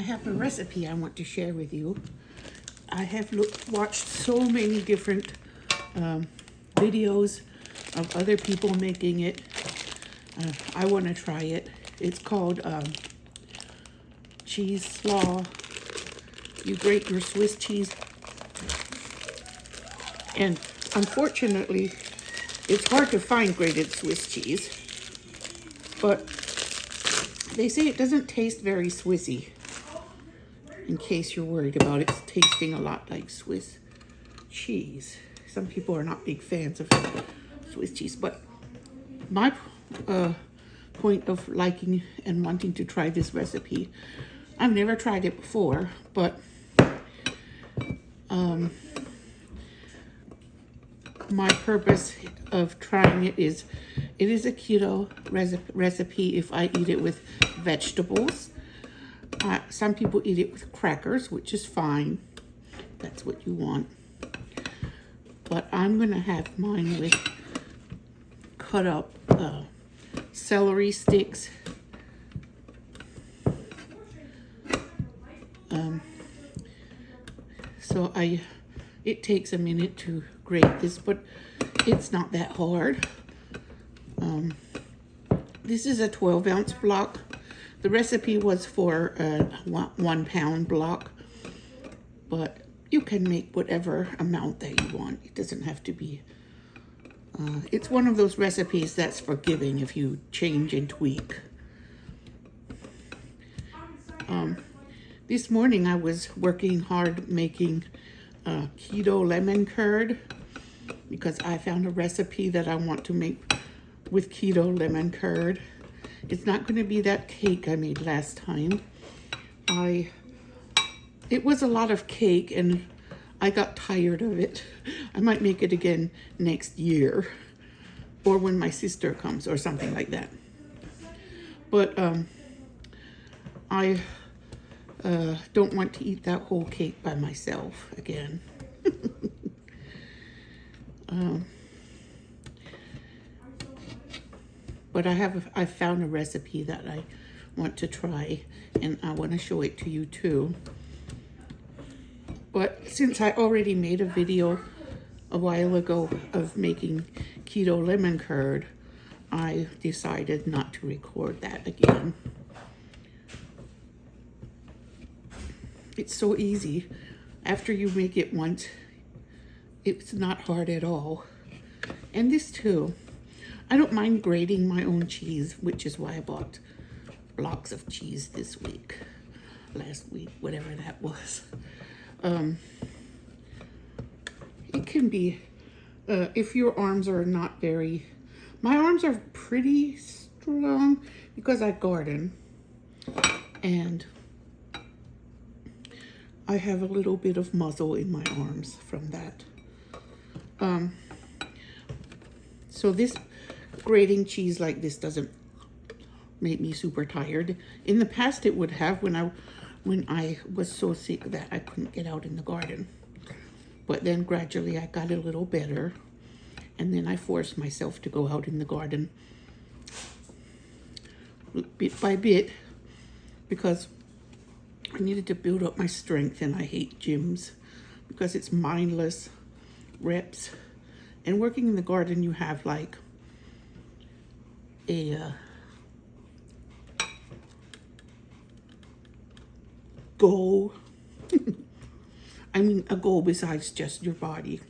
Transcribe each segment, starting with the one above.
have a recipe I want to share with you. I have watched so many different videos of other people making it. I want to try it. It's called cheese slaw. You grate your Swiss cheese. And unfortunately, it's hard to find grated Swiss cheese. But they say it doesn't taste very Swissy. In case you're worried about it tasting a lot like Swiss cheese. Some people are not big fans of Swiss cheese, but my point of liking and wanting to try this recipe, I've never tried it before, but my purpose of trying it is a keto recipe if I eat it with vegetables. Some people eat it with crackers, which is fine. That's what you want. But I'm going to have mine with cut up celery sticks. So it takes a minute to grate this, but it's not that hard. This is a 12-ounce block. The recipe was for a 1 pound block, but you can make whatever amount that you want. It doesn't have to be, it's one of those recipes that's forgiving if you change and tweak. This morning I was working hard making keto lemon curd because I found a recipe that I want to make with keto lemon curd. It's not going to be that cake I made last time. It was a lot of cake and I got tired of it. I might make it again next year or when my sister comes or something like that. But I don't want to eat that whole cake by myself again. But I found a recipe that I want to try, and I want to show it to you too. But since I already made a video a while ago of making keto lemon curd, I decided not to record that again. It's so easy. After you make it once, it's not hard at all. And this too. I don't mind grating my own cheese, which is why I bought blocks of cheese this week. Last week, whatever that was. It can be, if your arms are not very, my arms are pretty strong because I garden. And I have a little bit of muscle in my arms from that. So this grating cheese like this doesn't make me super tired. In the past it would have when I was so sick that I couldn't get out in the garden. But then gradually I got a little better, and then I forced myself to go out in the garden bit by bit because I needed to build up my strength, and I hate gyms because it's mindless reps. And working in the garden, you have like a goal. I mean, a goal besides just your body.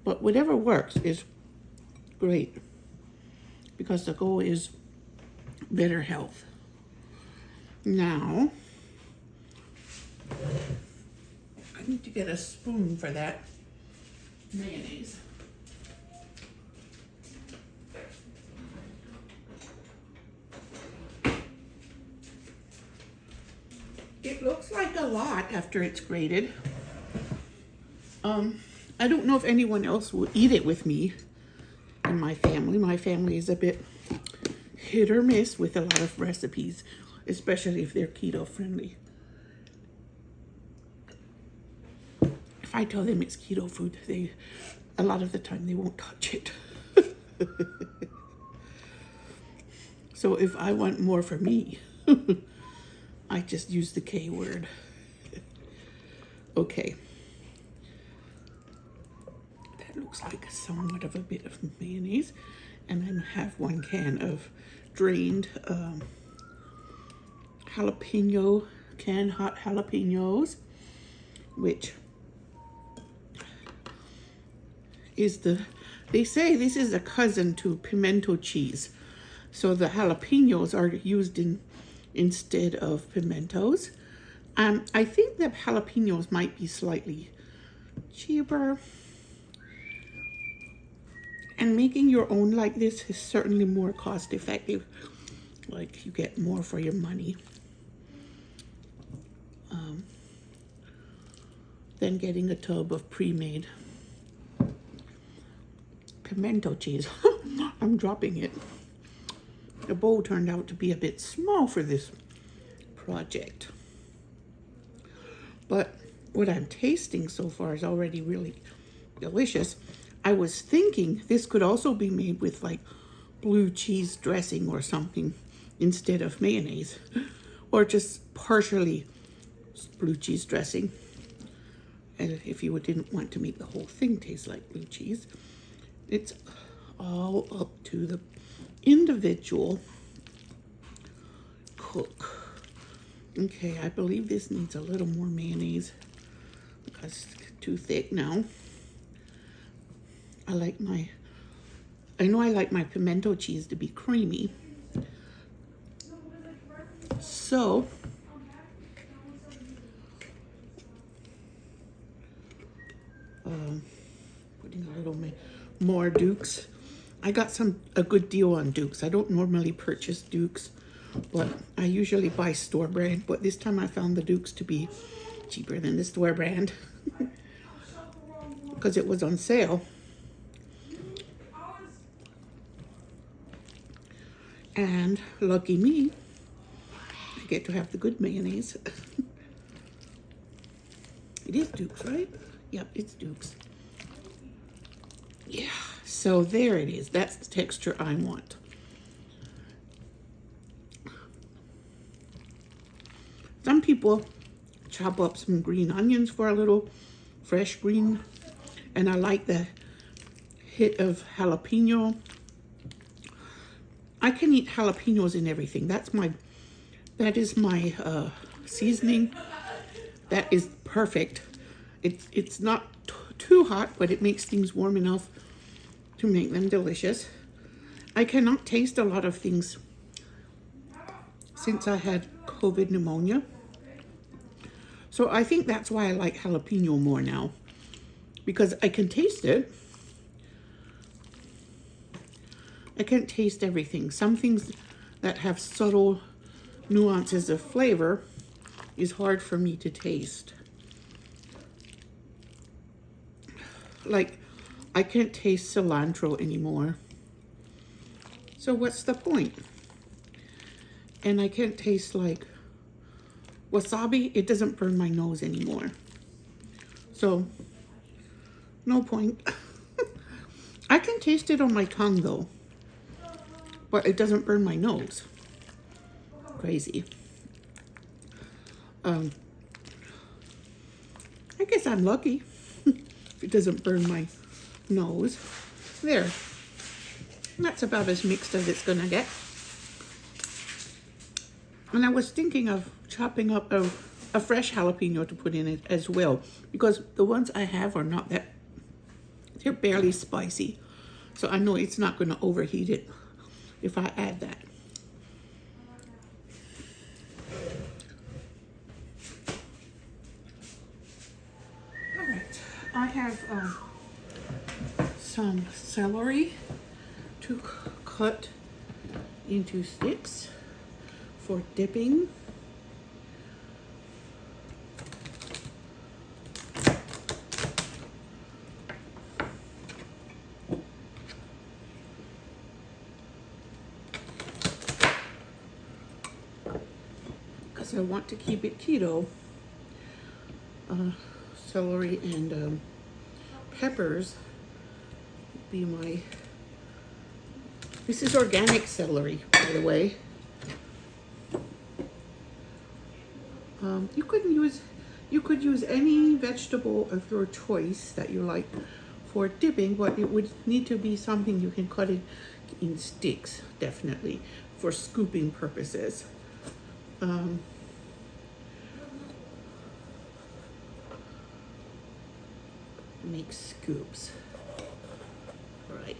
But whatever works is great because the goal is better health. Now, I need to get a spoon for that mayonnaise. It looks like a lot after it's grated. I don't know if anyone else will eat it with me in my family. My family is a bit hit or miss with a lot of recipes, especially if they're keto friendly. If I tell them it's keto food, a lot of the time they won't touch it. So if I want more for me, I just use the K word. Okay. That looks like somewhat of a bit of mayonnaise. And then have 1 can of drained jalapeno, canned hot jalapenos, which is they say this is a cousin to pimento cheese. So the jalapenos are used instead of pimentos. I think that jalapenos might be slightly cheaper. And making your own like this is certainly more cost effective. Like you get more for your money than getting a tub of pre-made pimento cheese. I'm dropping it. The bowl turned out to be a bit small for this project. But what I'm tasting so far is already really delicious. I was thinking this could also be made with like blue cheese dressing or something instead of mayonnaise, or just partially blue cheese dressing. And if you didn't want to make the whole thing taste like blue cheese, it's all up to the individual cook. Okay, I believe this needs a little more mayonnaise because it's too thick now. I know I like my pimento cheese to be creamy. So, putting a little more Dukes. I got a good deal on Dukes. I don't normally purchase Dukes, but I usually buy store brand. But this time I found the Dukes to be cheaper than the store brand because it was on sale. And lucky me, I get to have the good mayonnaise. It is Dukes, right? Yep, it's Dukes. Yeah, so there it is. That's the texture I want. Some people chop up some green onions for a little fresh green, and I like the hit of jalapeno. I can eat jalapenos in everything. That is my seasoning. That is perfect. It's not too hot, but it makes things warm enough to make them delicious. I cannot taste a lot of things since I had COVID pneumonia. So I think that's why I like jalapeno more now, because I can taste it. I can't taste everything. Some things that have subtle nuances of flavor is hard for me to taste. Like, I can't taste cilantro anymore. So what's the point? And I can't taste like wasabi. It doesn't burn my nose anymore. So, no point. I can taste it on my tongue though, but it doesn't burn my nose. Crazy. I guess I'm lucky if it doesn't burn my nose. There. That's about as mixed as it's gonna get. And I was thinking of chopping up a fresh jalapeno to put in it as well, because the ones I have are not that, they're barely spicy. So I know it's not gonna overheat it if I add that. All right, I have some celery to cut into sticks for dipping. Because I want to keep it keto. Celery and peppers be my This is organic celery, by the way. You could use any vegetable of your choice that you like for dipping, but it would need to be something you can cut it in sticks, definitely, for scooping purposes. Make scoops. All right.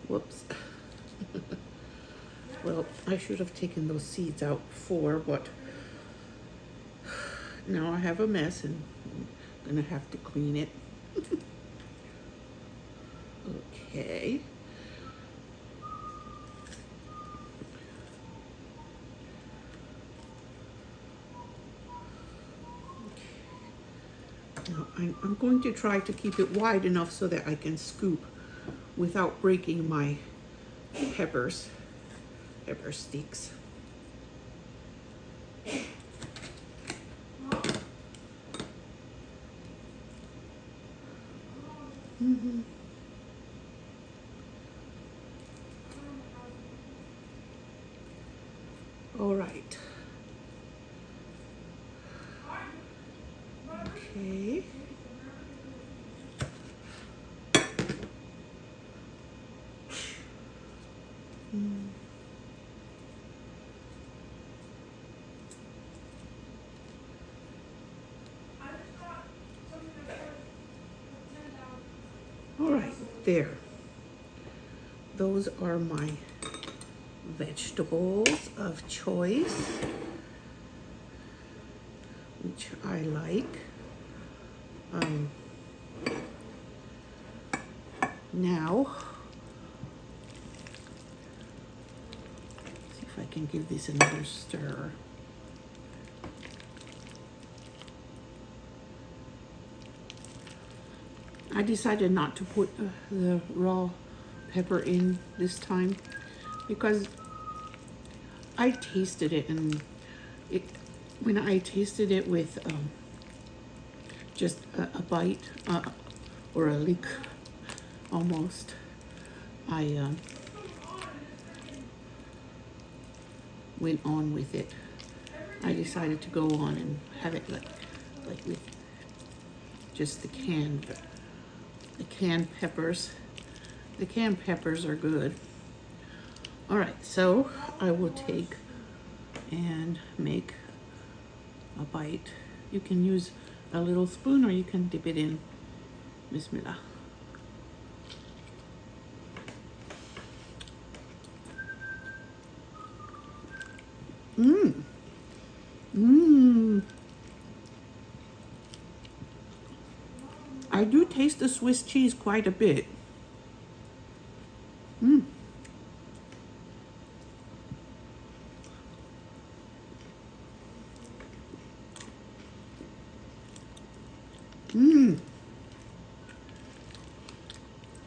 Whoops. Well, I should have taken those seeds out before, but now I have a mess and I'm gonna have to clean it. Okay. Now I'm going to try to keep it wide enough so that I can scoop without breaking my pepper sticks. All right. Okay. All right, there. Those are my vegetables of choice, which I like. Now, see if I can give this another stir. I decided not to put the raw pepper in this time because I tasted it, and when I tasted it with just a bite or a lick almost, I went on with it. I decided to go on and have it like with just the canned peppers. The canned peppers are good. All right, so I will take and make a bite. You can use a little spoon or you can dip it in. Bismillah. I do taste the Swiss cheese quite a bit.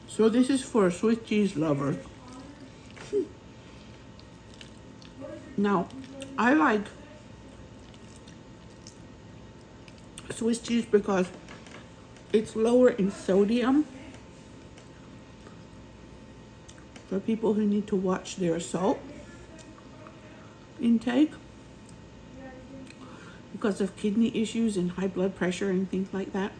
So this is for Swiss cheese lovers. Now, I like Swiss cheese because it's lower in sodium for people who need to watch their salt intake because of kidney issues and high blood pressure and things like that.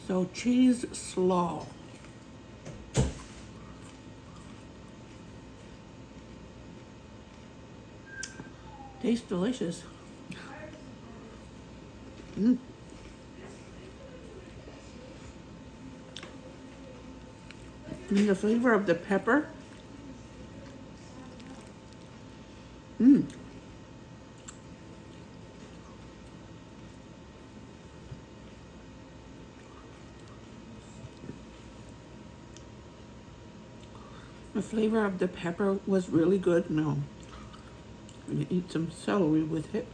So cheese slaw. Tastes delicious. And the flavor of the pepper. The flavor of the pepper was really good. Now, I'm gonna eat some celery with it.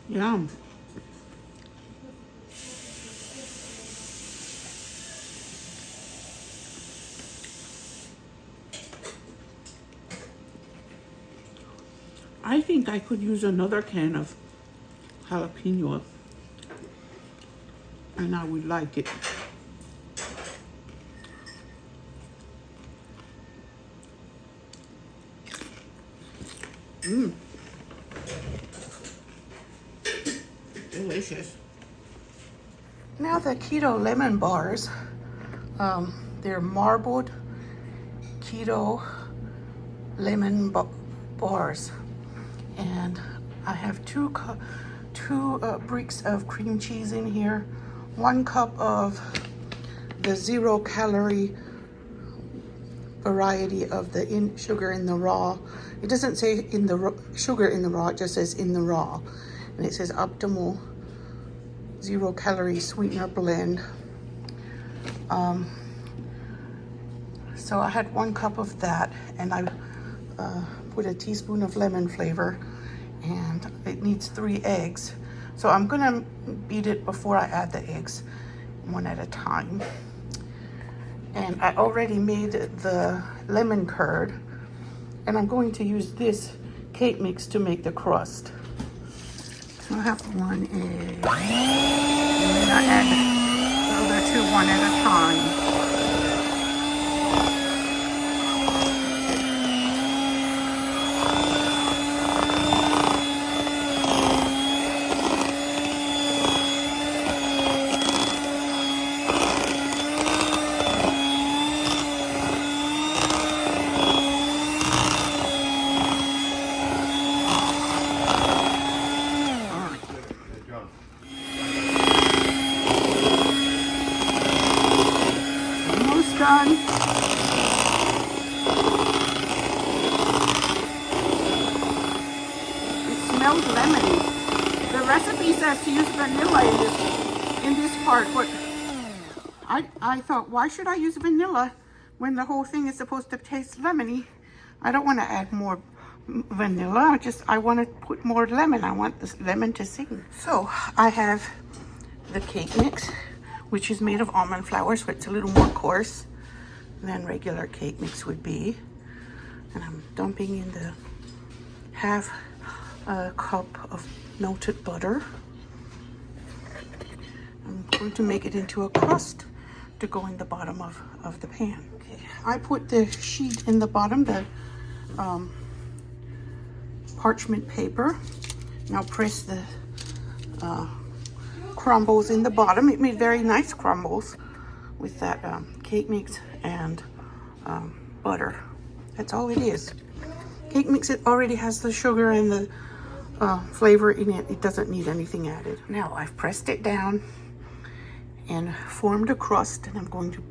Yum. I think I could use another can of jalapeno and I would like it. Mmm, delicious. Now the keto lemon bars, they're marbled keto lemon bars, and I have two bricks of cream cheese in here, 1 cup of the 0-calorie variety of the sugar in the raw. It doesn't say in the sugar in the raw, it just says in the raw, and it says optimal 0-calorie sweetener blend. So I had 1 cup of that, and I put a teaspoon of lemon flavor, and it needs 3 eggs. So I'm gonna beat it before I add the eggs, 1 at a time. And I already made the lemon curd, and I'm going to use this cake mix to make the crust. So I have 1 egg, and then I add the other 2 1 at a time. Done. It smells lemony. The recipe says to use vanilla in this part, but I thought, why should I use vanilla when the whole thing is supposed to taste lemony? I don't want to add more vanilla. I want to put more lemon. I want this lemon to sing. So I have the cake mix, which is made of almond flour, so it's a little more coarse than regular cake mix would be. And I'm dumping in the half a cup of melted butter. I'm going to make it into a crust to go in the bottom of the pan. Okay. I put the sheet in the bottom, the parchment paper. Now press the crumbles in the bottom. It made very nice crumbles with that cake mix and butter. That's all it is. Cake mix, it already has the sugar and the flavor in it. It doesn't need anything added. Now I've pressed it down and formed a crust, and I'm going to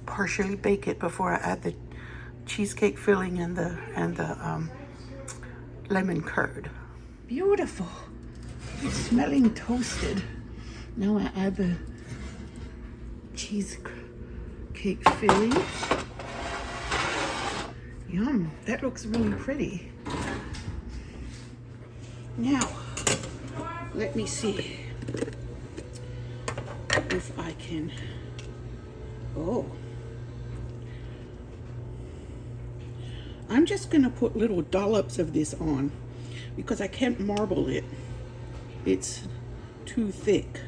partially bake it before I add the cheesecake filling and the lemon curd. Beautiful. It's smelling toasted. Now I add the cheesecake filling. Yum, that looks really pretty. Now, let me see if I can, I'm just gonna put little dollops of this on because I can't marble it. It's too thick.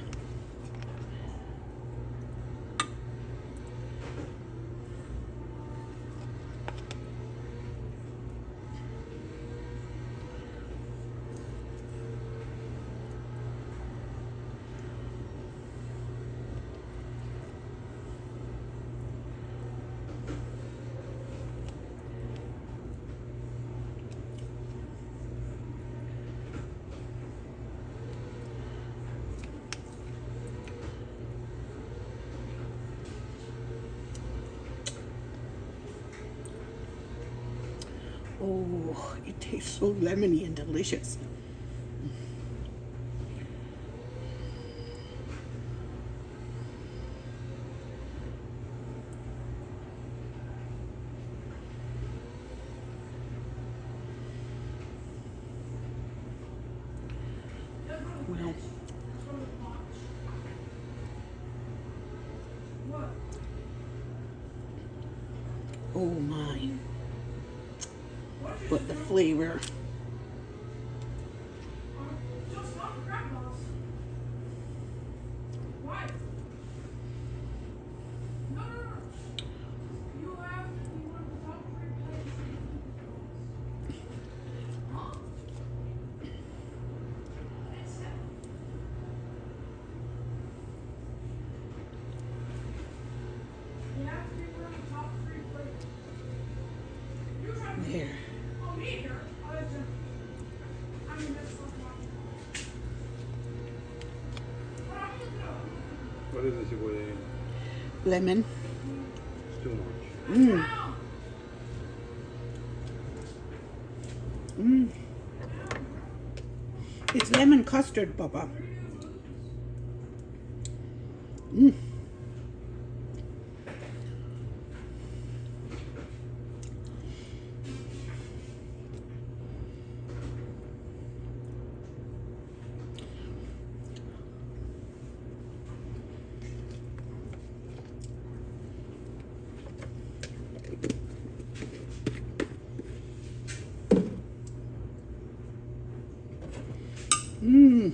Oh, it tastes so lemony and delicious. Wow. Oh my. But the flavor. There. What is this? Lemon. It's too much. Mmm. Mmm. It's lemon custard, Baba. Mmm. Mmm.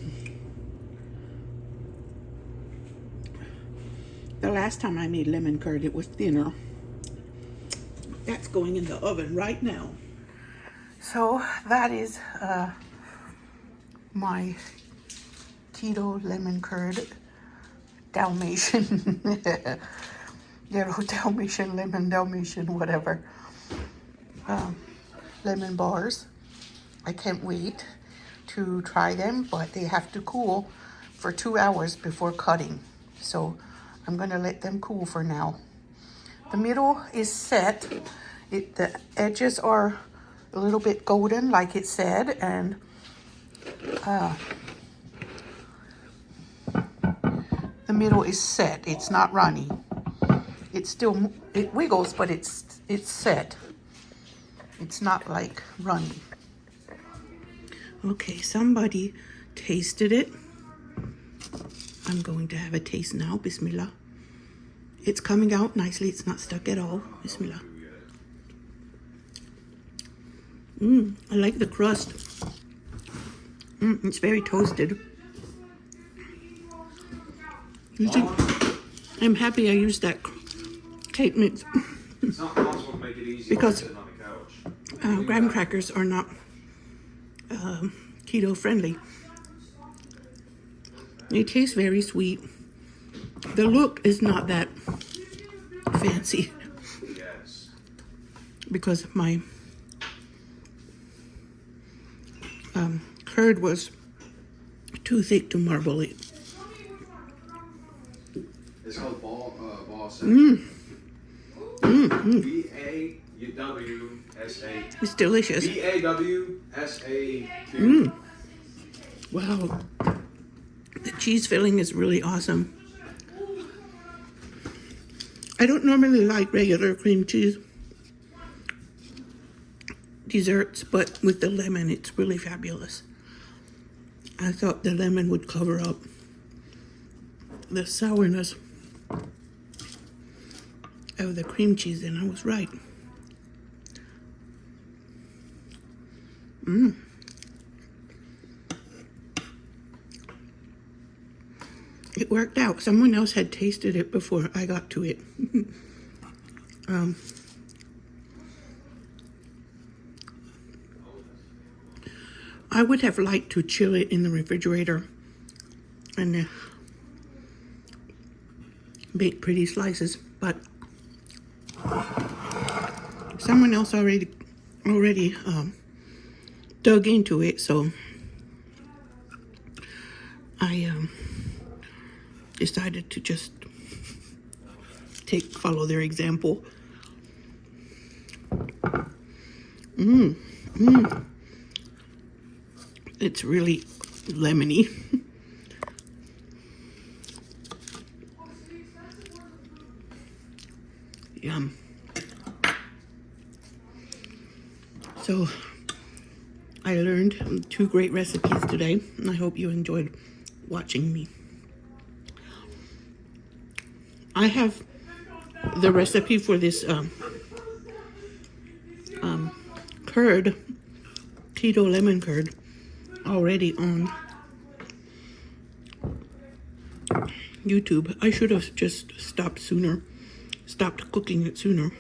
The last time I made lemon curd, it was thinner. That's going in the oven right now. So that is my keto lemon curd Dalmatian. Yellow Dalmatian, lemon Dalmatian, whatever. Lemon bars. I can't wait to try them, but they have to cool for 2 hours before cutting. So I'm gonna let them cool for now. The middle is set. The edges are a little bit golden, like it said, and the middle is set. It's not runny. It wiggles, but it's set. It's not like runny. Okay, somebody tasted it. I'm going to have a taste now. Bismillah. It's coming out nicely. It's not stuck at all. Bismillah. I like the crust. It's very toasted. I'm happy I used that cake mix. It's not possible to make it easy Because sitting on the couch. graham crackers are not keto friendly. They taste very sweet. The look is not that fancy. Yes. Because my curd was too thick to marble it. It's called ball set. B-A-W-S-A. It's delicious. B-A-W-S-A-Q. Wow. The cheese filling is really awesome. I don't normally like regular cream cheese desserts, but with the lemon, it's really fabulous. I thought the lemon would cover up the sourness of the cream cheese, and I was right. It worked out. Someone else had tasted it before I got to it. I would have liked to chill it in the refrigerator and bake pretty slices, but someone else already dug into it, so I decided to just follow their example. It's really lemony. Yum. So I learned 2 great recipes today, and I hope you enjoyed watching me. I have the recipe for this curd, keto lemon curd, already on YouTube. I should have just stopped cooking it sooner.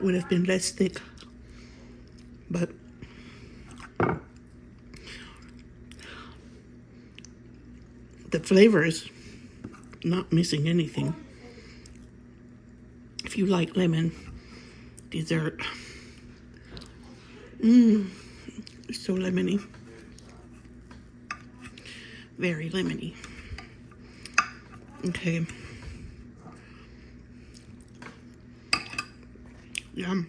Would have been less thick, but the flavor is not missing anything. If you like lemon dessert, it's so lemony, very lemony. Okay. Yum.